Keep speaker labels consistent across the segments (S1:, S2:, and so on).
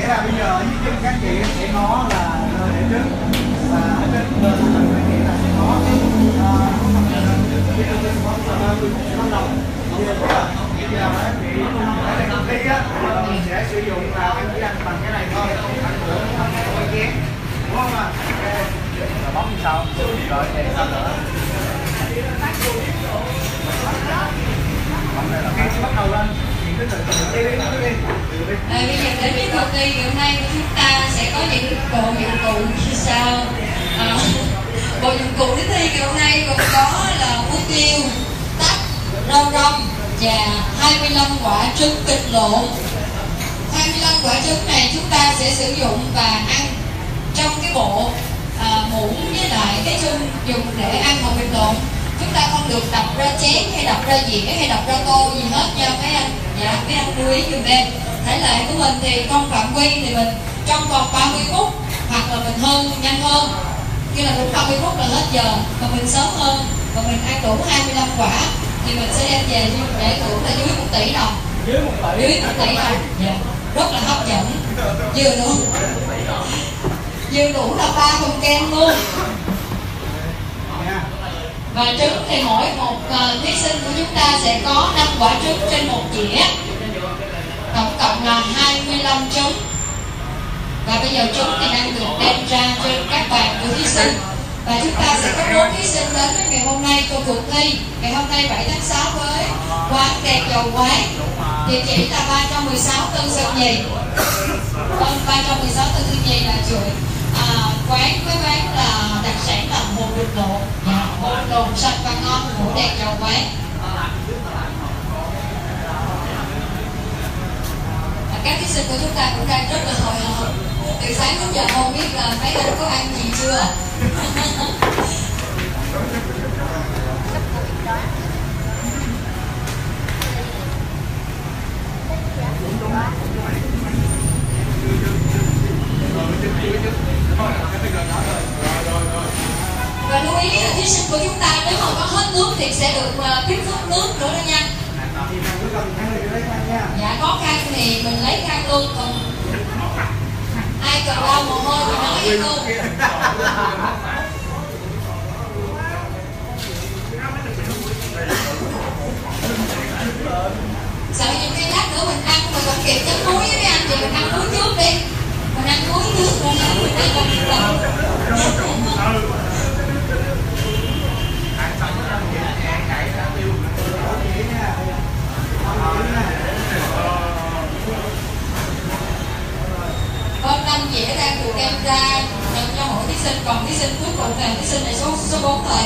S1: nghĩa là bây giờ ở dưới chân các chị sẽ có là để trứng, và ở trên mình nghĩa là sẽ có bắt đầu bây giờ các chị ở đây công ty á mình sẽ sử dụng là anh chỉ ăn bằng cái này thôi, ăn của không có chén, đúng không ạ? Rồi bóc như sau, rồi để sao nữa? Khi bắt đầu lên bây giờ
S2: đến với cuộc thi ngày hôm nay của chúng ta sẽ có những bộ dụng cụ như sau. Bộ dụng cụ đến thi ngày hôm nay gồm có là muối tiêu, tắc, rau răm và 25 quả trứng vịt lộn. 25 quả trứng này chúng ta sẽ sử dụng và ăn trong cái bộ muỗng với lại cái chung dùng để ăn hột vịt lộn. Chúng ta không được đập ra chén hay đập ra dĩa hay đập ra tô gì hết nha mấy anh. Dạ, mấy anh lưu ý dùm em. Thể lệ của mình thì trong phạm quy thì mình trong vòng 30 phút hoặc là mình nhanh hơn. Như là đúng 30 phút là hết giờ, mà mình sớm hơn và mình ăn đủ 25 quả thì mình sẽ đem về giải thưởng là dưới 1 tỷ đồng. Dưới 1 tỷ đồng. Dạ. Rất là hấp dẫn. Vừa đủ là 3 phần kem luôn. Và trứng thì mỗi một thí sinh của chúng ta sẽ có 5 quả trứng trên một dĩa. Tổng cộng là 25 trứng. Và bây giờ trứng thì đang được đem ra trên các bàn của thí sinh. Và chúng ta sẽ có 4 thí sinh đến với ngày hôm nay của cuộc thi. Ngày hôm nay 7 tháng 6 với quán Đèn Dầu Quán. Địa chỉ là 316 Tân Sơn Nhì. 316 Tân Sơn Nhì là chuỗi quán với bán là đặc sản là hột vịt lộn, hột lộn sạch và ngon của Đèn Dầu Quán. Các thí sinh của chúng ta cũng đang rất là hồi hộp. Từ sáng đến giờ không biết là mấy anh có ăn gì chưa. Và lưu ý là thí sinh của chúng ta nếu mà có hết nước thì sẽ được tiếp nước nữa đó nha. Dạ, có khăn thì mình lấy khăn luôn, còn ai cần lau mồ hôi thì nói với cô. Sợ những cái lát nữa mình ăn mà còn kịp chấm muối với mấy anh thì mình ăn muối trước đi. Mình ăn muối nước rồi mình ăn còn kịp đâu. Vâng, 5 dĩa đang được đem ra nhận cho mỗi thí sinh, còn thí sinh cuối cùng là thí sinh này số 4 rồi.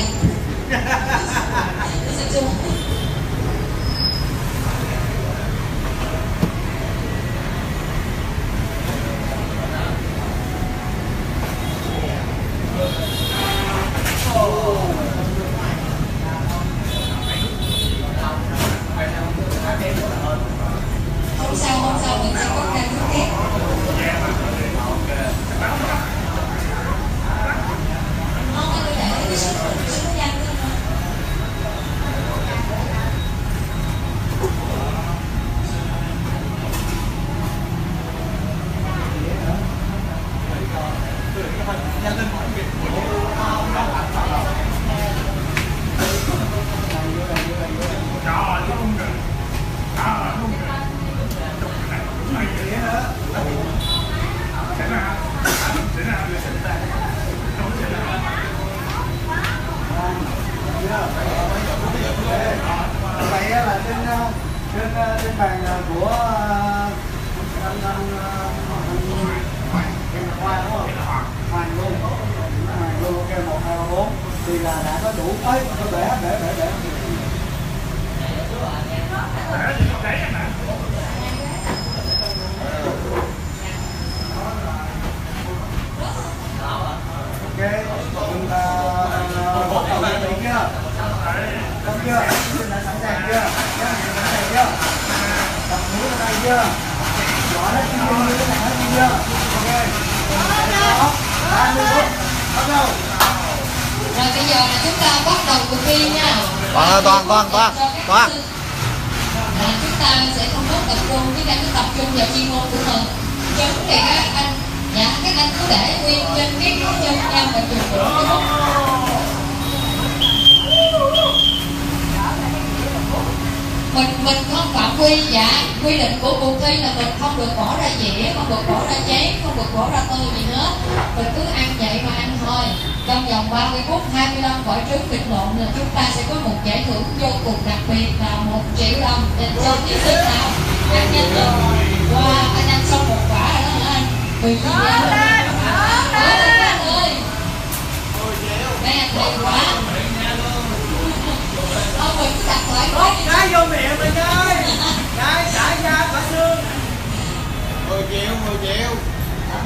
S2: Thí sinh số 4. Không sao, mình sẽ có càng nước kép. Không, anh để cái số danh thôi mà.
S1: Vậy là trên bàn của anh Hoa đúng không? Hoàng luôn, ok 1, 2, 3, 4 thì là đã có đủ ấy, để ok, chúng ta bắt đầu chuẩn bị chưa? Xong chưa? Chúng đã sẵn sàng chưa? Sẵn sàng chưa? Tập mũi ở đây chưa? Bỏ hết cái mũi cái này hết chưa? Ok. Đó, 30 phút. Bắt đầu.
S2: Rồi bây giờ là chúng ta bắt đầu cuộc thi nha.
S3: Toàn.
S2: Chúng ta sẽ không mất tập trung, chúng ta cứ tập trung vào chuyên môn của mình. trứng thì các anh, dạ các anh cứ để nguyên trên cái chân nha, mình dùng đủ cái múc. Mình không phạm quy, dạ quy định của cuộc thi là mình không được bỏ ra dĩa, không được bỏ ra chén, không được bỏ ra tô gì hết. Mình cứ ăn vậy mà ăn thôi. Trong vòng 30 phút 25 quả trứng vịt lộn là chúng ta sẽ có một giải thưởng vô cùng đặc biệt là 1 triệu đồng dành cho thí sinh nào ăn nhanh nhất. Wow, anh ăn xong một quả rồi đó hả anh? Vì gì vậy? Anh ơi, mấy anh hay quá. Mình cứ đặt thoải mái đi.
S1: Cái vô miệng mình ơi. Cái xả ra quả xương. 10 triệu.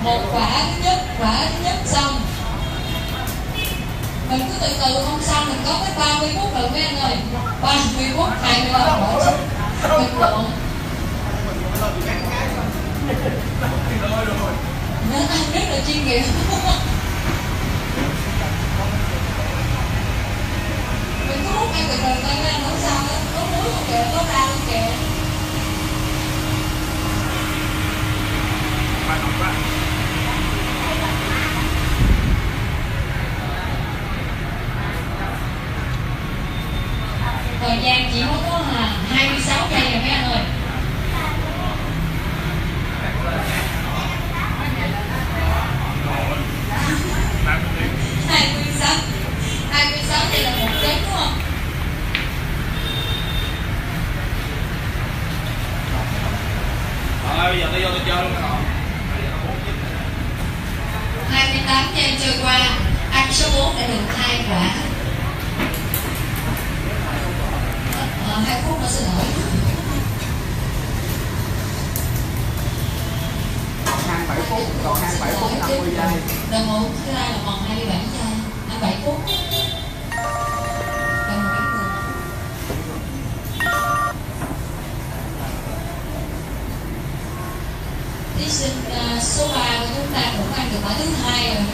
S2: Một quả thứ nhất xong. Mình cứ từ từ không sao, mình có tới 30 phút rồi mấy anh ơi. 30 phút 25 quả trứng vịt lộn. Nên anh rất là chuyên nghiệp. Mình cứ múc ăn từ từ thôi mấy anh, không sao hết. Có muối không kìa, có ra luôn kìa. Thời gian chỉ có 26 giây rồi mấy anh ơi. Hai mươi sáu giây là một trứng đúng không?
S3: Rồi bây giờ tôi vô tôi chơi luôn các bạn.
S2: 28 giây trôi qua, anh số 4 đã được 2 quả. 2 phút nữa xin lỗi.
S1: Còn 27 phút, còn 27 phút 50 giây.
S2: Đồng hồ thứ hai là còn 27 giây, 27 phút. Đồng hồ biết rồi. Thí sinh số 3 của chúng ta cũng ăn được quả thứ hai rồi.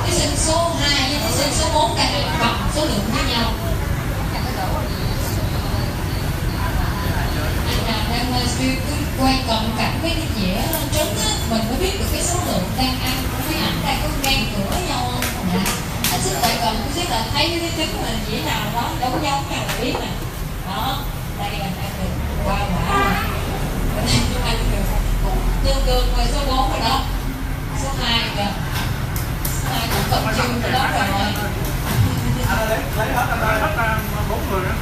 S2: Thí sinh số 2 với thí sinh số 4 đang được bằng số lượng với nhau. Anh nào đang cứ quay cận cảnh với cái dĩa trứng á, mình mới biết được cái số lượng đang ăn của mấy ảnh đang có ngang cửa nhau không. Dạ. Anh xích lại gần chút xíu là thấy cái trứng là dĩa nào đó giống nhau là biết nè. Đó, đây là đang được qua quả rồi. Chúng anh được tương đương với số 4 rồi đó. Số 2 kìa. Số 2 cũng tập trung rồi đó rồi.
S1: Anh lấy hết anh ơi.
S3: Hết 4 người nữa.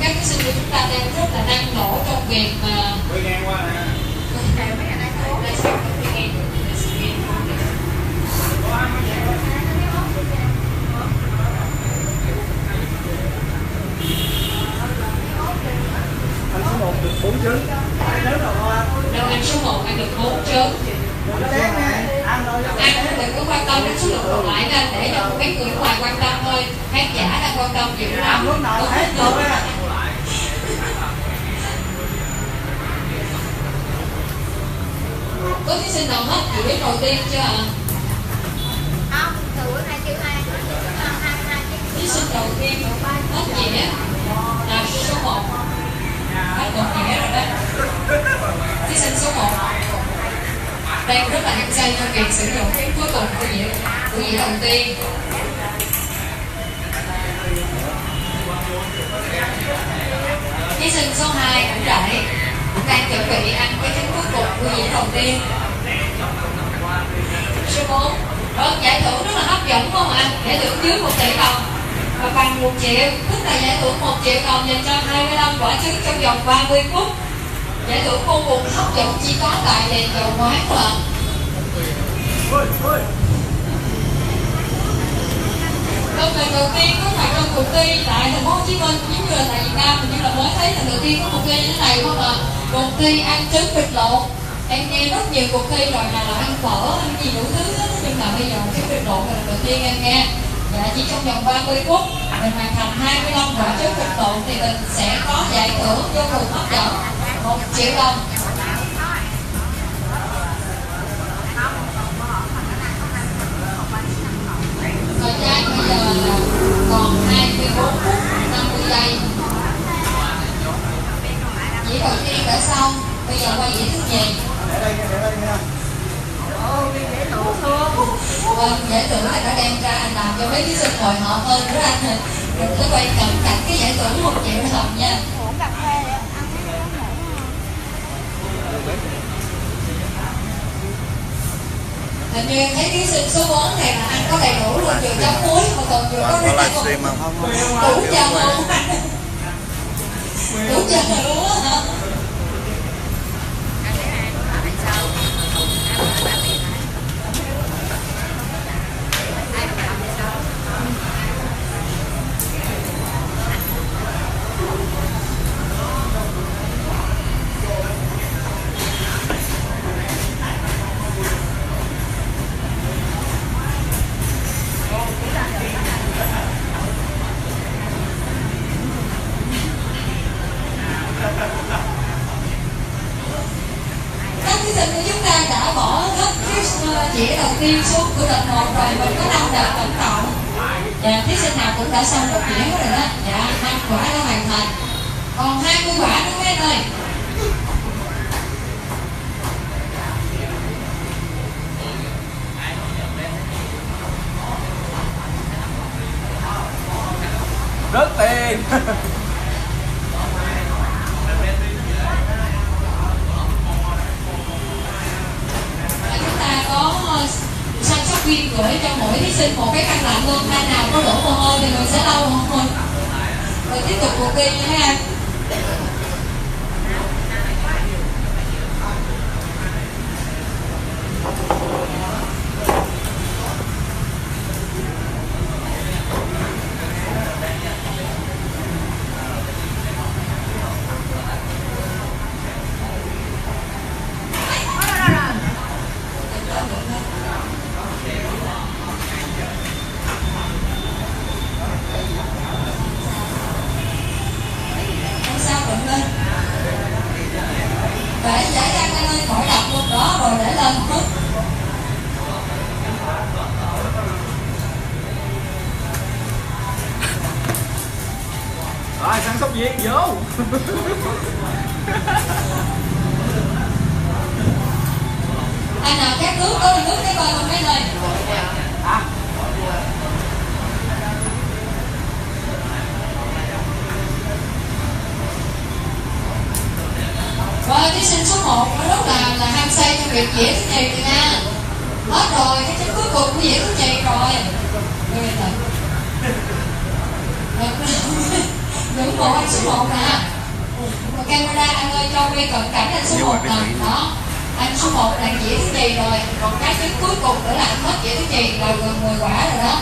S2: Các thí sinh của chúng ta đang rất là năng nổ trong việc mà
S3: Quay ngang qua nè.
S1: Anh số 1 được 4 trứng.
S2: Đâu anh số 1 ăn được 4 trứng. Anh đừng có quan tâm đến số lượng còn lại nên để cho mấy người ngoài quan tâm thôi. Khán giả đang quan tâm nhiều lắm.
S1: Lúc nào hết rồi á.
S2: Có thí sinh nào hết dĩa đầu tiên chưa ạ?
S4: Không, từ bữa nay kêu hai.
S2: Thí sinh đầu tiên hết dĩa là số 1. Hết một dĩa rồi đó. Thí sinh số 1 đang rất là hăng say trong việc sử dụng cái cuối cùng của dĩa đầu tiên. Thí sinh số 2 cũng vậy, cũng đang chuẩn bị ăn cái trứng cuối cùng của dĩa đầu tiên. Số 4 giải thưởng rất là hấp dẫn đúng không ạ? Giải thưởng dưới 1 tỷ đồng và bằng 1 triệu, tức là giải thưởng 1 triệu đồng dành cho 25 quả trứng trong vòng 30 phút. Giải thưởng vô cùng hấp dẫn chỉ có tại đèn dầu quán mà. Lần đầu tiên có mặt trong cuộc thi tại thành phố Hồ Chí Minh cũng như là tại Việt Nam, nhưng là mới thấy lần đầu tiên có cuộc thi như thế này không ạ? Cuộc thi ăn trứng vịt lộn. Em nghe rất nhiều cuộc thi rồi, nào là ăn phở, ăn gì đủ thứ hết, nhưng mà bây giờ trứng vịt lộn là lần đầu tiên em nghe. Dạ chỉ trong vòng 30 phút mình hoàn thành 25 quả trứng vịt lộn thì mình sẽ có giải thưởng vô cùng hấp dẫn 1 triệu đồng. Thời gian bây giờ là còn 24 phút 50 giây. Dĩa đầu tiên đã xong, bây giờ quay dĩa thứ nhì.
S1: Để đây nha.
S2: Vâng, giải thưởng này đã đem ra anh làm cho mấy thí sinh hồi hộp hơn nữa anh. Đừng có quay cận cảnh cái giải thưởng 1 triệu đồng nha.
S4: Uống cà phê để ăn
S2: Hình như thấy thí sinh số 4 này là ăn có đầy đủ luôn, vừa chấm muối mà còn vừa có
S5: livestream mà không
S2: đủ chân luôn. Đủ chân luôn á hả? Các thí sinh của chúng ta đã bỏ hết cái dĩa đầu tiên xuống của đợt 1 rồi, mình có 5 đợt tổng cộng. Dạ, thí sinh nào cũng đã xong một dĩa rồi đó. Dạ, 5 quả đã hoàn thành. Còn 20 quả nữa mấy anh ơi.
S3: Rớt tiền.
S2: Chúng ta có săn sóc viên gửi cho mỗi thí sinh một cái khăn lạnh luôn, ai nào có đổ mồ hôi thì mình sẽ lau mồ hôi rồi tiếp tục cuộc thi nha mấy anh. Không sao đừng lên. Để giải ra anh ơi, khỏi đập luôn đó rồi để lên hết.
S3: Rồi săn sóc viên vô.
S2: Anh nào khát nước có ly nước cái coi không mấy ơi. Rồi thí sinh số 1 nó rất là ham say trong việc dĩa thứ nhì rồi nha. Hết rồi, cái chấm cuối cùng của dĩa thứ nhì rồi. Ngưỡng mộ anh số 1 nè. Camera anh ơi cho quay cận cảnh anh số 1 nè. Đó. Anh số 1 là dĩa thứ nhì rồi. Còn cái chấm cuối cùng nữa là anh hết dĩa thứ nhì rồi, gần 10 quả rồi đó.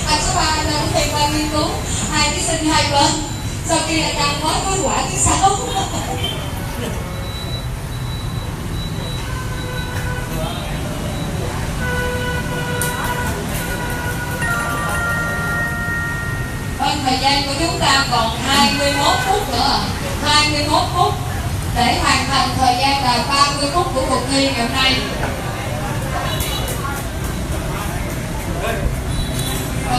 S2: Anh số 3 anh đang liên quan nghiên cứu 2 thí sinh 2 bên. Sau khi anh đang nói với quả thứ 6. Vâng, thời gian của chúng ta còn 21 phút nữa. 21 phút để hoàn thành thời gian là 30 phút của cuộc thi ngày hôm nay. Và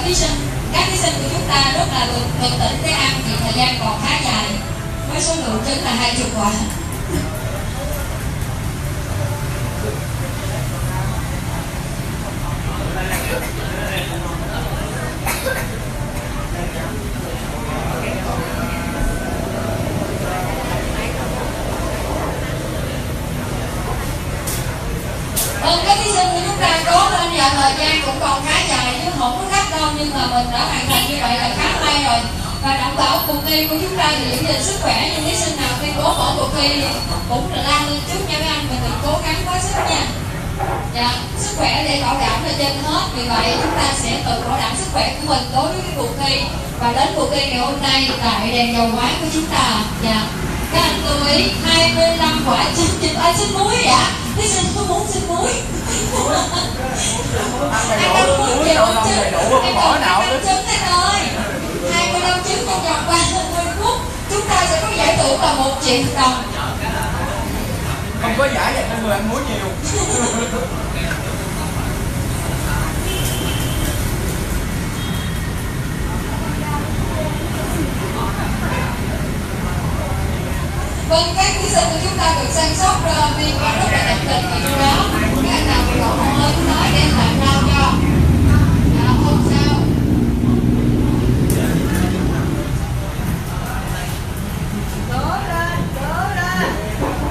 S2: các thí sinh của chúng ta rất là bình tĩnh để ăn vì thời gian còn khá dài với số lượng trứng là 20 quả. Vâng, các thí sinh của chúng ta cố lên, giờ thời gian cũng còn khá dài chứ không có gấp đâu, nhưng mà mình đã hoàn thành như vậy là khá may rồi. Và đảm bảo cuộc thi của chúng ta thì giữ gìn sức khỏe, nhưng thí sinh nào tuyên bố bỏ cuộc thi thì cũng là la lên trước nha mấy anh, mình đừng cố gắng quá sức nha. Dạ, sức khỏe để bảo đảm là trên hết, vì vậy chúng ta sẽ tự bảo đảm sức khỏe của mình đối với cái cuộc thi. Và đến cuộc thi ngày hôm nay tại đèn dầu quán của chúng ta. Dạ, các anh lưu ý 25 quả xin muối ạ. Thí sinh có muốn xin muối. Anh nhiều
S3: đâu
S2: đông
S3: đông
S2: trứng.
S3: đầy đủ không
S2: Em
S3: bỏ
S2: còn
S3: nào
S2: 2
S3: hết.
S2: đông trứng anh ơi. 20 đông trứng trong vòng 30 phút. Chúng ta sẽ có giải thưởng là 1 triệu đồng.
S3: Không có giải dành cho người ăn muối nhiều.
S2: Vâng, các thí sinh của chúng ta được săn sóc đi qua rất là tận tình và chú đáo. Các anh nào bị đổ mồ hôi cứ nói đem lại rau cho. Không sao.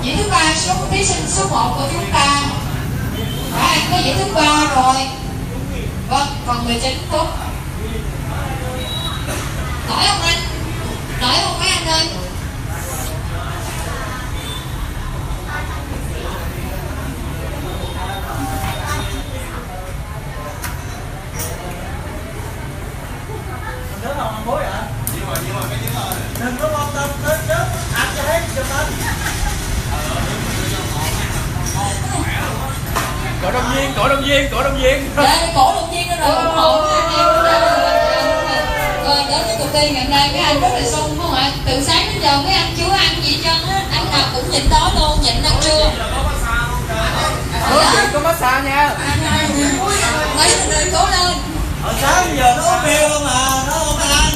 S2: Dĩa thứ 3 số thí sinh số 1 của chúng ta đã ăn cái dĩa thứ 3 rồi. Vâng, còn 19 phút. Nổi không anh? Nổi không mấy anh ơi?
S1: Nhớ không ăn muối hả? Đừng có quan tâm tới chết, ăn cho hết cho hết.
S3: Cổ động viên, cổ động viên, cổ động viên.
S2: Dạ, cổ động viên nó rồi ủng hộ anh em chúng ta rồi đến với cuộc thi ngày hôm nay mấy anh rất là sung phải không ạ? Từ sáng đến giờ mấy anh chưa ăn gì hết á, anh nào cũng nhịn đói luôn, nhịn ăn trưa.
S3: Có massage nha.
S2: Mấy anh ơi cố lên.
S1: Hồi sáng giờ nó uống bia không à, nó không ăn.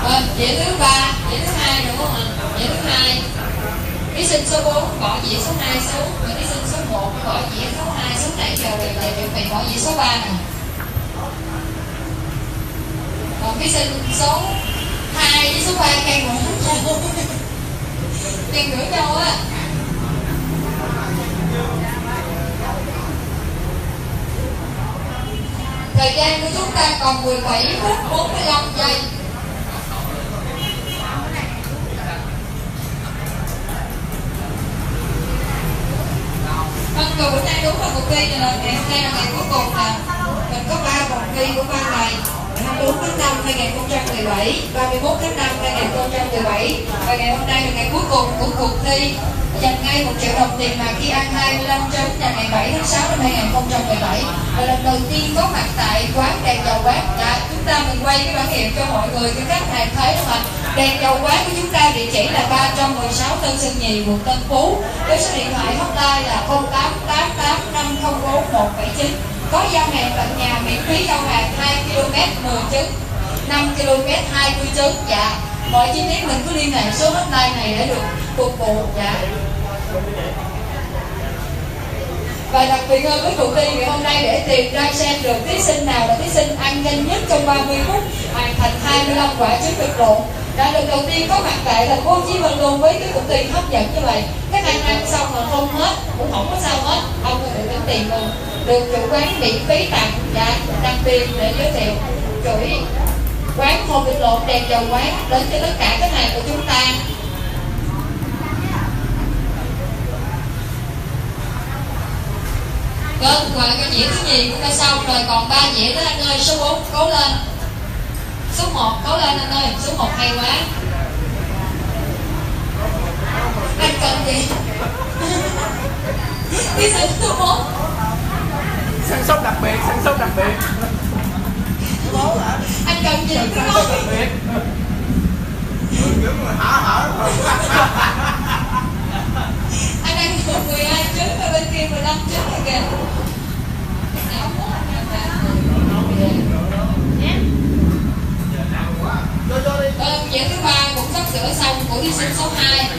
S2: Vâng, dĩa thứ 3, dĩa thứ 2 đúng không ạ? Dĩa thứ 2. Thí sinh số 4 bỏ dĩa số 2 xuống, và thí sinh số 1 bỏ dĩa số 2 xuống nãy giờ rồi về chuẩn bị bỏ dĩa số 3 nè. Còn thí sinh số 2 với số 3 khen ngợi nhau. Khen ngợi nhau á. Thời gian của chúng ta còn 17 phút 45 giây. Vâng, rồi bữa nay đúng là cuộc thi này là ngày hôm nay là ngày cuối cùng nè. Mình có 3 vòng thi của 3 ngày. 24 tháng 5 2017, 31 tháng 5 2017 và ngày hôm nay là ngày cuối cùng của cuộc thi dành ngay 1 triệu đồng tiền mặt khi ăn 25 trứng là ngày 7 tháng 6 năm 2017 và lần đầu tiên có mặt tại quán đèn dầu quán. Chúng ta mình quay cái bản hiệu cho mọi người cho các bạn thấy đúng không ạ? Đèn dầu quán của chúng ta địa chỉ là 316 Tân Sơn Nhì, quận Tân Phú, với số điện thoại hotline là 0888 504 179. Có giao hàng tận nhà miễn phí giao hàng 2 km 10 trứng, 5 km 20 trứng. Dạ, mọi chi tiết mình cứ liên hệ số hotline này để được phục vụ. Dạ. Và đặc biệt hơn với cuộc thi ngày hôm nay để tìm ra xem được thí sinh nào là thí sinh ăn nhanh nhất trong 30 phút hoàn thành 25 quả trứng vịt lộn. Đã lần đầu tiên có mặt tại thành phố Hồ Chí Minh luôn với cái cuộc thi hấp dẫn như vậy. Các anh ăn xong mà không hết cũng không có sao hết, ông có thể tính tiền luôn. Được chủ quán miễn phí tặng và đặc biệt để giới thiệu chuỗi quán khô vịt lộn đèn dầu quán đến cho tất cả khách hàng của chúng ta. Vâng, và cái dĩa thứ nhì cũng đã xong rồi, còn 3 dĩa nữa anh ơi. Số 4 cố lên, số 1 cố lên anh ơi, số 1 hay quá. Anh cần gì? Thí sinh số 4
S3: Săn sóc đặc biệt, săn sóc đặc biệt.
S2: anh cần gì?
S3: Săn sóc đặc biệt.
S2: Anh ăn được 12 trứng và bên kia 15 trứng rồi kìa. Dĩa thứ 3 cũng sắp sửa xong của thí sinh số 2.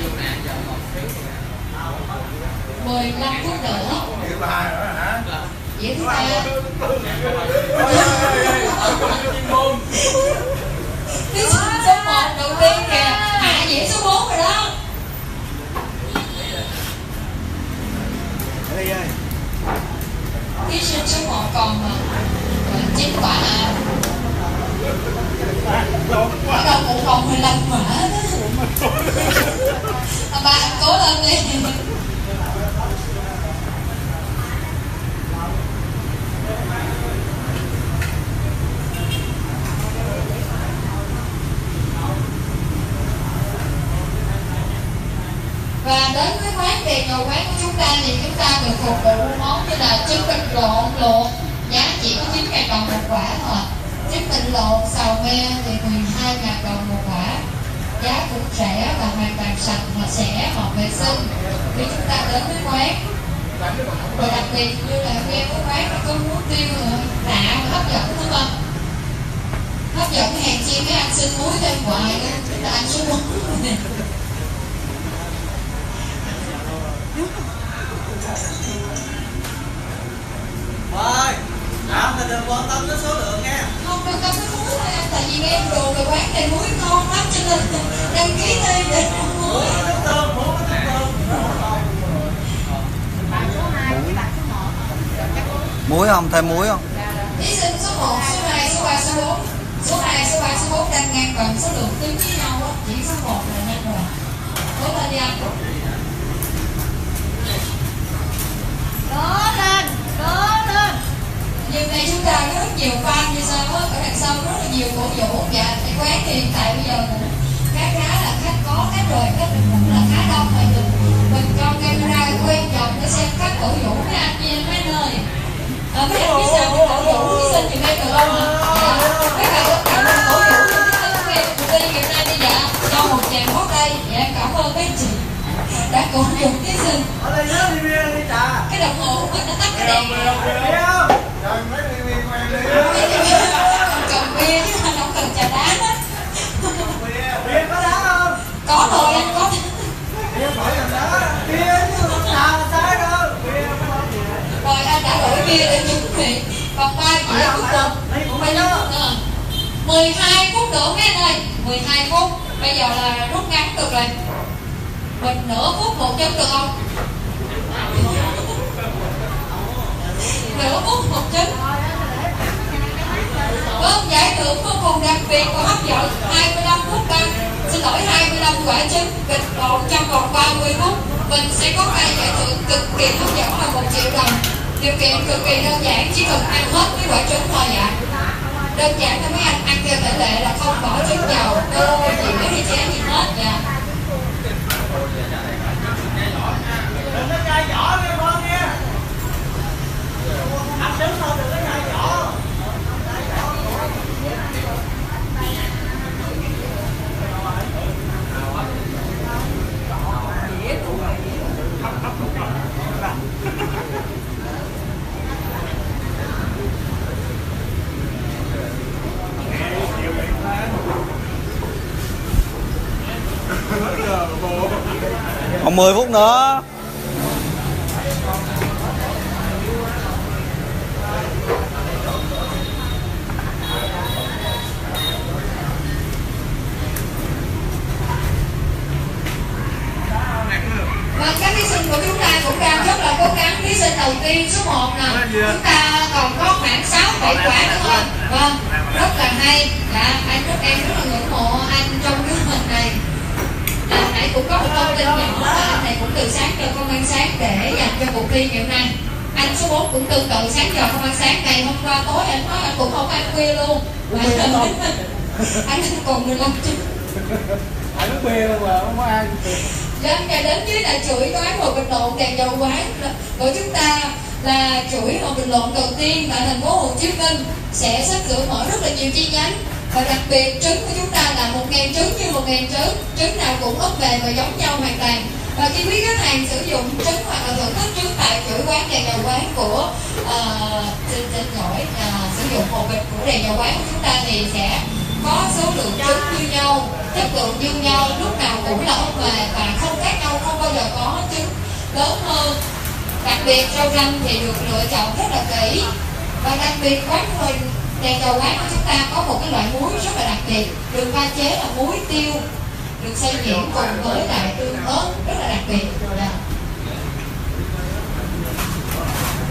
S2: 15 phút nữa. Dĩa thứ 3. Thí sinh số 1 đầu tiên kìa, hạ dĩa số 4 rồi đó. Thí sinh số 1 còn 9 quả à. Bắt đầu cũng còn 15 quả đó. Ba anh cố lên đi. đến với quán đèn dầu quán của chúng ta thì chúng ta được phục vụ món như là trứng vịt lộn luộc, giá chỉ có 9.000 đồng một quả thôi. Trứng vịt lộn xào me thì 12.000 đồng một quả, giá cũng rẻ và hoàn toàn sạch và sẽ hợp vệ sinh khi chúng ta đến với quán. Và đặc biệt như là nghe với quán có muối tiêu nữa, lạ và hấp dẫn đúng không? Hấp dẫn hàng chi mấy anh xin muối thêm hoài đó, chúng ta ăn số muối.
S1: Ơi, bạn thì đừng quan tâm đến số lượng nha.
S2: Không quan tâm đến muối thôi anh, tại vì nghe đồ về quán này muối ngon lắm cho nên đăng ký đi để ăn muối.
S1: Bạn số 2 với bạn số 1.
S3: Muối không? Thêm muối không?
S2: Thí sinh số 1, số 2, số 3, số 4. Số 2, số 3, số 4 đang ngang bằng số lượng tương với nhau á, chỉ số 1 là nhanh rồi. Cố lên đi anh.
S4: Cố lên, cố lên.
S2: Nhưng đây chúng ta có rất nhiều fan như sao á, ở đằng sau rất là nhiều cổ vũ. Dạ, cái quán thì hiện tại bây giờ cũng khá là khách có, khách rồi, khách cũng là khá đông rồi. Mình cho camera quay vòng để xem các cổ vũ mấy anh nha mấy nơi. Mấy anh biết sao mình cổ vũ thí sinh thì em được không ạ? Mấy bạn có cảm ơn cổ vũ thí sinh của em cuộc thi ngày nay đi dạ. Cho một tràng pháo tay. Dạ em cảm ơn mấy chị đã cổ vũ thí sinh.
S1: Ở đây nhớ đi bia đi trà.
S2: Cái đồng hồ của mình nó tắt cái đèn.
S1: Bia không? Trời mấy bia quen đi.
S2: Không cần bia chứ anh không cần trà đá đó.
S1: Bia có đá không?
S2: Có rồi anh có.
S1: Bia phải làm đá. Bia chứ không trà là sai đâu. Bia không có gì.
S2: Rồi anh đã đổi bia để chuẩn bị. Còn 3 dĩa cuối cùng. Bao nhiêu phút nữa? 12 phút nữa mấy anh ơi. 12 phút. Bây giờ là rút ngắn được rồi. Mình nửa phút một chân được không? Nửa phút một chân. Vâng, giải thưởng vô cùng đặc biệt và hấp dẫn 25 phút ăn. Xin lỗi 25 quả trứng vịt lộn trong vòng 30 phút. Mình sẽ có hai giải thưởng cực kỳ hấp dẫn là 1 triệu đồng. Điều kiện cực kỳ đơn giản, chỉ cần ăn hết mấy quả trứng thôi ạ. Đơn giản thôi mấy anh, ăn theo thể lệ là không bỏ trứng vào tô gì mấy cái chén gì hết nha.
S1: Đừng có chai vỏ nghe con nha. Ăn trứng thôi đừng có chai vỏ.
S3: Còn 10 phút nữa.
S2: Và các thí sinh của chúng ta cũng đang rất là cố gắng. Thí sinh đầu tiên số 1 nè, chúng ta còn có khoảng 6-7 quả nữa thôi. Vâng, rất là hay. Dạ, em rất là ngưỡng mộ anh trong cái hình này. Nãy cũng có một thông tin nhỏ là anh này cũng từ sáng giờ công ăn sáng để dành cho cuộc thi ngày hôm nay. Anh số 4 cũng tương tự sáng giờ công ăn sáng, ngày hôm qua tối anh nói anh cũng không ăn khuya luôn. Anh còn 15 chút.
S1: Anh uống bia luôn mà không có ăn.
S2: Dân nhà đến dưới là chuỗi quán Hồ Bình Lộn đèn dầu quán của chúng ta là chuỗi Hồ Bình Lộn đầu tiên tại thành phố Hồ Chí Minh, sẽ sắp sửa mở rất là nhiều chi nhánh. Và đặc biệt trứng của chúng ta là 1.000 trứng như 1.000 trứng, trứng nào cũng ốp bề và giống nhau hoàn toàn. Và khi quý khách hàng sử dụng trứng hoặc là thưởng thức trứng tại chuỗi quán đèn dầu quán của sử dụng hộp bịch của đèn dầu quán của chúng ta thì sẽ có số lượng trứng như nhau, chất lượng như nhau, lúc nào cũng là ốp bề và không khác nhau, không bao giờ có trứng lớn hơn. Đặc biệt rau răm thì được lựa chọn rất là kỹ. Và đặc biệt quán mình đèn dầu quán của chúng ta có một cái loại muối rất là đặc biệt, được pha chế là muối tiêu, được xay nhuyễn cùng với lại tương ớt rất là đặc biệt.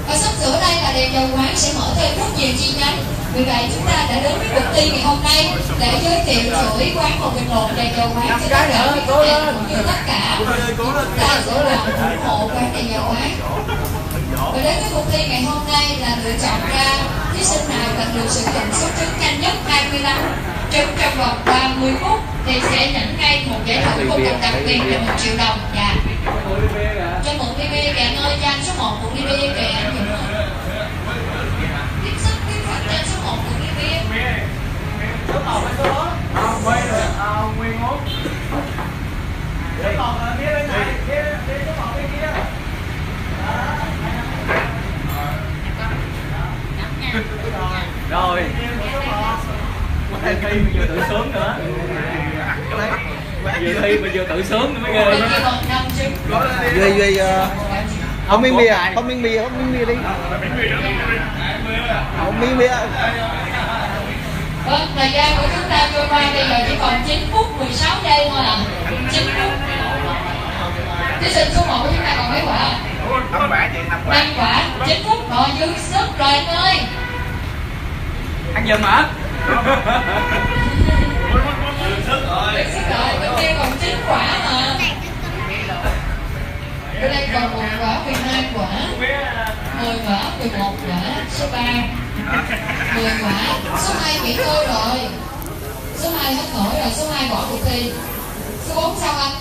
S2: Và sắp sửa đây là đèn dầu quán sẽ mở thêm rất nhiều chi nhánh. Vì vậy chúng ta đã đến với cuộc thi ngày hôm nay để giới thiệu chuỗi quán Hồ Bình Lộn đèn dầu quán cho tất cả quý khách hàng cũng như tất cả chúng ta sẽ là ủng hộ quán đèn dầu quán. Và đến với cuộc thi ngày hôm nay là lựa chọn ra thí sinh nào là được sử dụng số trứng nhanh nhất 25 trứng trong vòng 30 phút thì sẽ nhận ngay một giải thưởng vô cùng đặc biệt là 1 triệu đồng. Dạ. Cho mượn đi bia kìa anh ơi, cho anh số 1 mượn đi bia kìa anh Dũng ơi. Tiếp sức tiếp phật cho anh số 1 mượn đi bia.
S3: Số 1 hay số 4? Nguyên rồi, Nguyên Út. Số 1 là bia bên này, bia số 1 bên kia. Rồi. Quay thi mà vừa tự sướng nữa. Vừa thi mà vừa tự sướng nữa mới ghê.
S1: Duy không miếng bia, không miếng bia, không miếng bia đi. Không miếng bia.
S2: Vâng, thời gian của chúng ta trôi qua bây giờ chỉ còn 9 phút 16 giây thôi ạ. 9 phút. Thí sinh số 1 của chúng ta còn mấy quả? 5 quả, 9 phút rồi, dư sức rồi anh ơi.
S3: Ăn giùm hả?
S2: Dư sức rồi, bên kia còn 9 quả mà. Ở đây còn 1 quả, 12 quả, 10 quả, 11 quả, số 3 10 quả, số 2 nghỉ ngơi rồi. Số 2 hết nổi rồi, số 2 bỏ cuộc thi. Số 4 sao anh?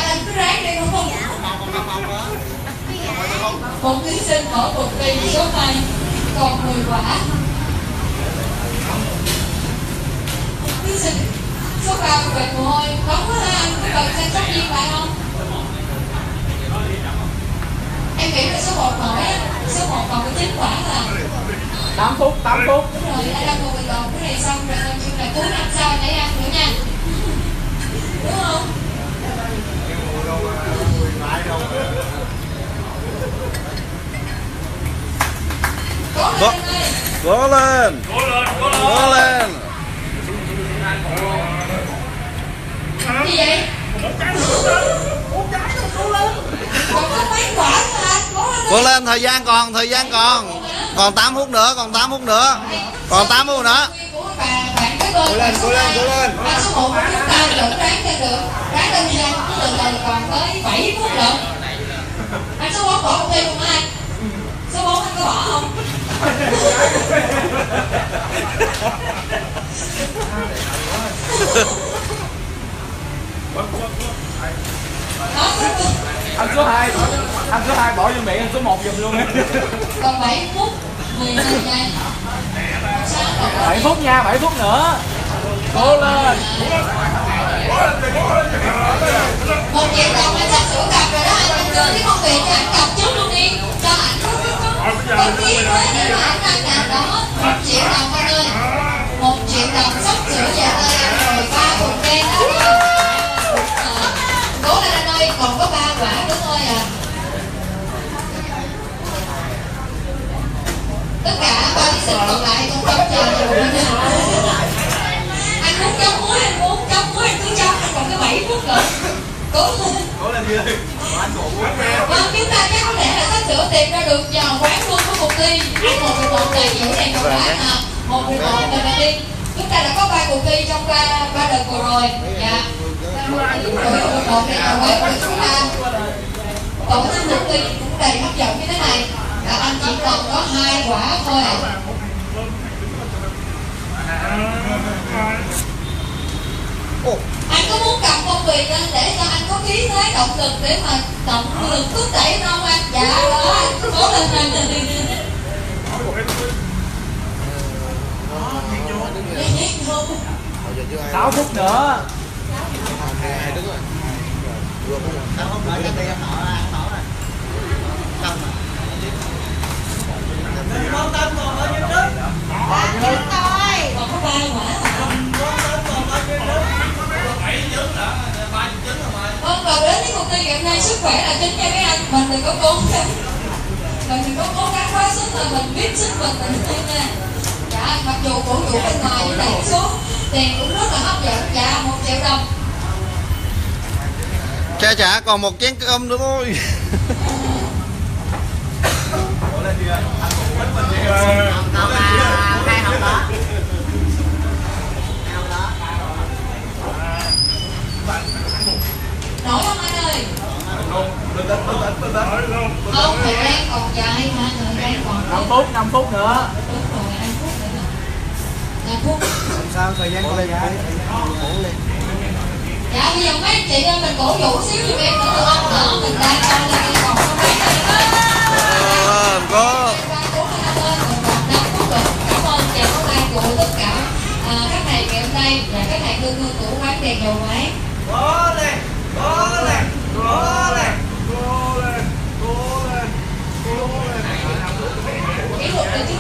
S2: Anh cứ ráng đi đúng không? Một thí sinh bỏ cuộc thi, số 2 còn 10 quả. Thí sinh số 3 về mồ hôi, nóng quá ha, anh có cần xem sóc viên lại không? Em nghĩ là số 1 nổi á, số 1 còn có 9 quả là
S3: 8 phút.
S2: đúng rồi, anh đang ngồi bình cái này xong rồi, nhưng là cuối năm sau anh hãy ăn nữa nha. Đúng không?
S1: Cố lên. Cố lên.
S2: Gì vậy? Còn có mấy quả hả?
S1: Cố lên, thời gian còn. Còn 8 phút nữa, còn 8 phút nữa. Còn 8 phút nữa.
S2: Cố lên. Anh số 1 của chúng ta vẫn ráng lên được. Ráng lên nha, cứ từ từ còn tới 7 phút lận. Anh số 4 bỏ cuộc thi không anh? Số 4 anh có bỏ không?
S3: Anh số 2 bỏ vô miệng anh số 1 giùm luôn á.
S2: Còn 7 phút 12 giây.
S3: 7 phút nha, 7 phút nữa. Cố lên.
S2: 1 triệu đồng anh sắp sửa cặp rồi đó, anh chưa cái con tiền cho anh cặp trước luôn đi. Cho anh có ký với để mà anh ăn cặp đó. 1 triệu đồng anh ơi. 1 triệu đồng sắp sửa về tay anh rồi, 3 cục đen đó. Cố lên anh ơi, còn có 3 quả nữa thôi à. Tất cả 3 thí sinh còn lại còn trông chờ rồi. Anh muốn chấm muối, anh cứ chấm, anh còn cái 7 phút nữa. Cố lên đi ơi. Vâng, chúng ta chắc có thể là sắp sửa tìm ra được giờ quán quân của cuộc thi. Anh 1-11 này giữ đèn một quả nè. 1-11 người đầu tiên. Chúng ta đã có 3 cuộc thi trong 3 đợt vừa rồi. Dạ. Một này là quán của chúng ta. Tổ chức cuộc thi cũng đầy hấp dẫn như thế này. Và anh chỉ cần có 2 quả thôi ạ. Anh có muốn cầm phong bì lên để cho anh có khí thế động lực để mà động lực thúc đẩy không anh? Dạ đó, anh cố lên anh.
S3: 6 phút nữa.
S2: Còn có 3 quả. Vâng, và đến với cuộc thi ngày hôm nay sức khỏe là chính nha mấy anh. Mình đừng có cố gắng, quá sức là mình biết sức mình nha. Dạ, mặc dù cổ vũ bên ngoài như này số tiền cũng rất là hấp dẫn. Dạ, 1 triệu đồng.
S1: Chà, còn 1 chén cơm nữa thôi.
S4: Còn 2 hộp đó.
S2: Nổi không anh ơi? Không, thời gian còn dài mà, thời gian còn
S3: 5 phút nữa.
S2: Đúng rồi, 2 phút nữa. Phúc.
S1: Sao thời gian còn dài.
S2: Dạ bây giờ mấy anh chị ơi, mình cổ vũ xíu giùm em nữa được không? Đó, mình đang coi là đi còn có mấy này đó.
S5: Có.
S2: Cảm ơn chào các bạn của tất cả các thầy ngày hôm nay và các thầy cương của quán đèn dầu máy.
S3: Cố lên, cố lên, cố lên, cố lên, cố lên, cố lên.
S2: Kỷ luật rồi chứ.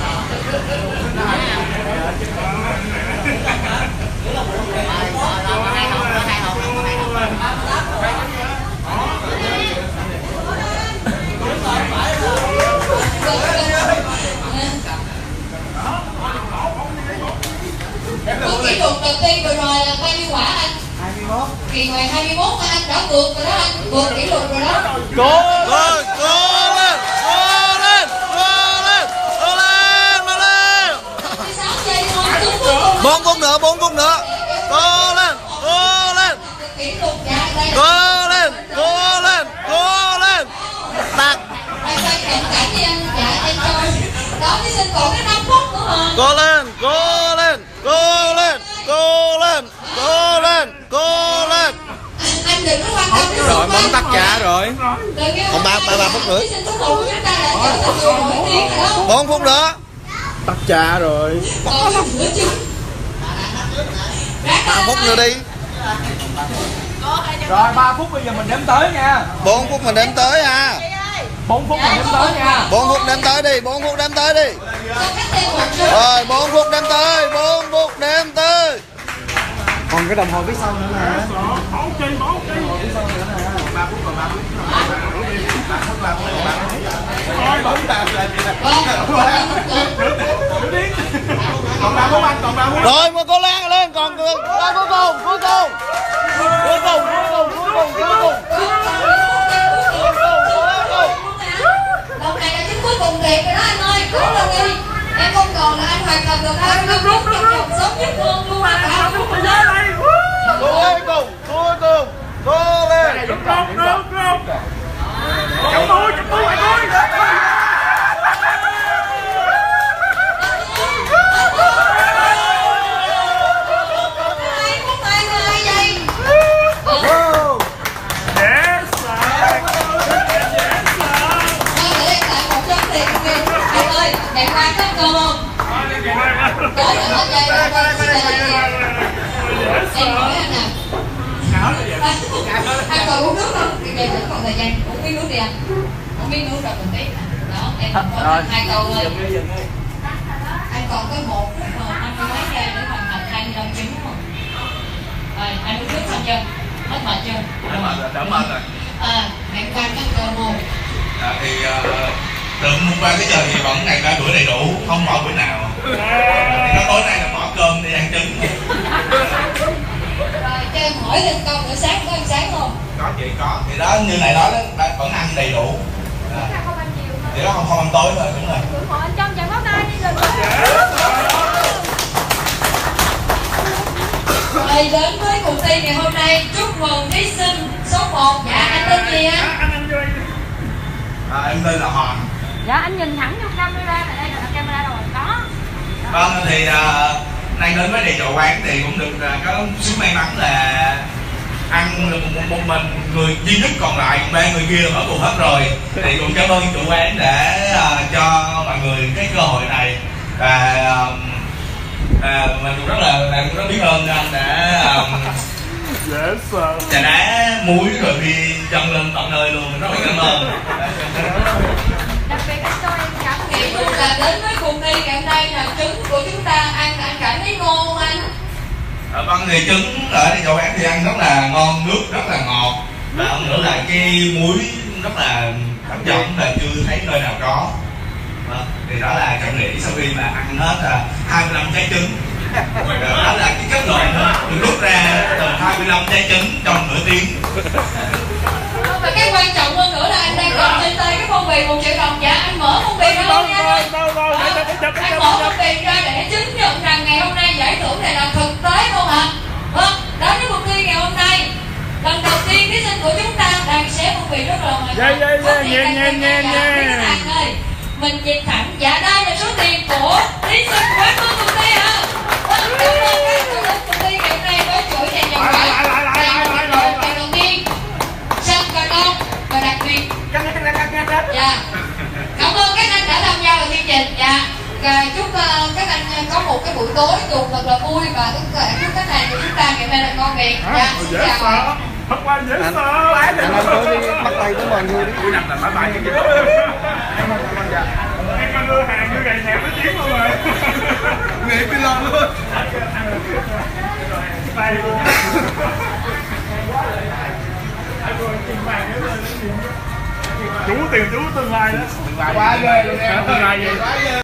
S2: Kỷ luật đầu tiên vừa rồi là bao nhiêu quả anh?
S1: 21.
S2: Kỳ ngoài 21 mà anh đã vượt rồi đó anh, vượt kỷ luật rồi đó.
S5: Cố lên, cố lên, cố lên, cố lên, cố lên, cố lên.
S2: 6 giây thôi,
S5: 4 phút nữa, 4 phút nữa. Cố lên, cố lên.
S2: Kỷ luật dạ đây là
S5: Cố lên, cố lên, cố lên. Đặt.
S2: đây quay cận cảnh đi anh, dạ em coi. Đó thí sinh còn cái 5 phút nữa mà.
S5: Cố lên, cố lên, cố lên, cố lên, cố lên, cố lên.
S2: Anh đừng có quan tâm đến
S5: Rồi bấm tắt trả rồi. Còn ba phút nữa.
S2: thí sinh số 1 của chúng ta là trở thành người nổi tiếng rồi đó.
S5: 4 phút nữa. Tắt trả rồi.
S2: Còn nữa chứ.
S5: 3 phút nữa đi.
S3: Rồi 3 phút bây giờ mình đếm tới nha.
S5: 4 phút mình đếm tới à.
S3: 4 phút mình đếm tới nha.
S5: 4 phút đếm tới đi, 4 phút đếm tới đi.
S2: Cho cách thêm một chút.
S5: Rồi 4 phút đếm tới, 4 phút đếm tới.
S1: Còn cái đồng hồ phía sau nữa nè.
S3: Còn 3 phút anh, còn 3 phút.
S5: Rồi mà cô Lan lên còn cuối cùng, cuối cùng. Cuối cùng, cuối cùng, cuối cùng, cuối cùng.
S2: Lần này là chính cuối cùng thiệt rồi đó anh ơi, cố lên đi. Em không còn là anh hoàn thành được anh rút trong vòng sớm nhất luôn luôn mà cả phút rồi đó.
S5: Cuối cùng, cuối cùng. Cô lên.
S3: Đúng không, đúng không. Chậm tôi,
S2: Ngày qua có cơm không? Có là hết dây rồi. Em hỏi anh nè. Anh còn uống nước không? Bây giờ vẫn còn thời gian. Uống miếng nước đi anh. Uống miếng nước rồi mình tiếp. Đó, em còn 2 câu thôi. Anh còn có 1 phút mà 50 mấy giây để hoàn thành 25 trứng đúng không? Rồi, anh uống nước xong chưa? Hết mệt chưa?
S3: đỡ mệt rồi.
S2: Ngày qua có cơm không?
S6: Thì từ hôm qua tới giờ thì vẫn ngày 3 bữa đầy đủ, không bỏ bữa nào. Thì tối nay là bỏ cơm để ăn trứng.
S2: Rồi cho em hỏi thêm câu nữa, sáng có ăn sáng không?
S6: Có chị có, thì đó như này nói đó, vẫn ăn đầy đủ. Thì đó không ăn tối thôi, đúng rồi.
S2: Rồi đến với cuộc thi ngày hôm nay, chúc mừng thí sinh số 1. Dạ anh tên gì anh?
S6: Em tên là Hoàng.
S4: Dạ anh nhìn thẳng vô camera, tại đây là camera rồi có.
S6: Vâng thì nay đến với Đèn Dầu Quán thì cũng được có sự may mắn là ăn một mình, người duy nhất còn lại, 3 người kia ở cùng hết rồi. Thì cũng cảm ơn chủ quán để cho mọi người cái cơ hội này, và mình cũng rất biết ơn anh đã trà đá muối rồi đi chân lên tận nơi luôn, mình rất là cảm ơn.
S4: Đặc biệt anh cho em cảm
S2: Nghĩ chung là đến với cuộc thi ngày hôm nay là trứng của chúng ta ăn cảm thấy ngon không anh?
S6: Vâng, thì trứng ở Đèn Dầu Quán thì ăn rất là ngon, nước rất là ngọt, và hơn nữa là cái muối rất là hấp dẫn và chưa thấy nơi nào có. Thì đó là cảm nghĩ sau khi mà ăn hết 25 trái trứng. Đó là cái kết luận được rút ra từ 25 trái trứng trong nửa tiếng.
S2: Và cái quan trọng hơn nữa là anh đang cầm trên tay cái phong bì 1 triệu đồng. Dạ anh mở phong bì ra không nha anh ơi. Anh mở phong bì ra để chứng nhận rằng ngày hôm nay giải thưởng này là thực tế không ạ? Vâng, đó với cuộc thi ngày hôm nay, lần đầu tiên thí sinh của chúng ta đang xé phong bì rất là nghe. Mình nhìn thẳng, dạ đây là số tiền của thí sinh quán quân cuộc thi ạ. Dạ. Cảm ơn các anh đã tham gia vào chương trình. Dạ. Chúc các anh có một cái buổi tối tuần thật là vui và chúc khách hàng của chúng ta ngày hôm nay là ngon miệng. Dạ. Xin chào.
S3: Thật là dễ sợ.
S1: Anh có đi bắt tay của mọi người đi.
S6: Cuối năm là bye bye cái gì đó.
S3: Em con đưa hàng đưa gầy nhẹp nó chiến luôn rồi.
S6: Nghĩ cái lo luôn.
S3: Tay luôn. Chú tiền chú tương lai đó.
S6: Quá ghê luôn em.
S3: Tương lai gì?